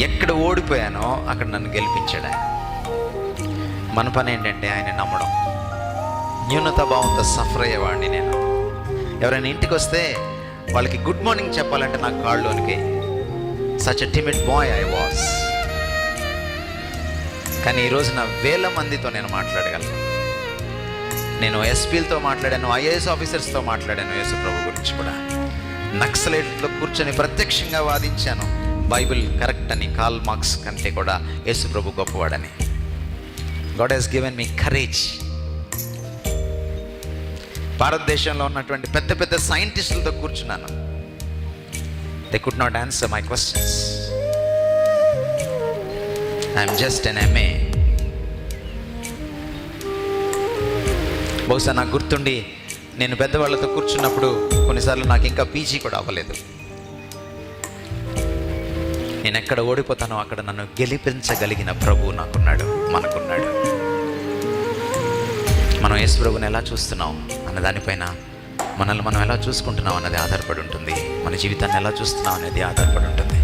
ఎక్కడ ఓడిపోయానో అక్కడ నన్ను గెలిపించాడు ఆయన. మన పని ఏంటంటే ఆయన నమ్మడం. న్యూనతా భావంతో సఫర్ అయ్యేవాడిని నేను. ఎవరైనా ఇంటికి వస్తే వాళ్ళకి గుడ్ మార్నింగ్ చెప్పాలంటే నాకు కాళ్ళలోనికి such a timid boy I was. కానీ ఈరోజు నా వేల మందితో నేను మాట్లాడగలను. నేను ఎస్పీలతో మాట్లాడాను, ఐఏఎస్ ఆఫీసర్స్తో మాట్లాడాను యేసు ప్రభు గురించి కూడా. నక్సలైట్లో కూర్చొని ప్రత్యక్షంగా వాదించాను బైబిల్ కరెక్ట్ అని, కార్ల్ మార్క్స్ కంటే కూడా యేసు ప్రభు గొప్పవాడని. God has given me courage. భారతదేశంలో ఉన్నటువంటి పెద్ద పెద్ద సైంటిస్టులతో కూర్చున్నాను. They could not answer my questions. I'm just an MA. బహుశా నాకు గుర్తుండి నేను పెద్దవాళ్ళతో కూర్చున్నప్పుడు కొన్నిసార్లు నాకు ఇంకా PG కూడా అవ్వలేదు. నేను ఎక్కడ ఓడిపోతానో అక్కడ నన్ను గెలిపించగలిగిన ప్రభువు నాకున్నాడు, మనకున్నాడు. మనం యేసు ప్రభువుని ఎలా చూస్తున్నాం అన్న దానిపైన, మనల్ని మనం ఎలా చూసుకుంటున్నాం అన్నది ఆధారపడి ఉంటుంది. మన జీవితాన్ని ఎలా చూస్తున్నాం అనేది ఆధారపడి ఉంటుంది.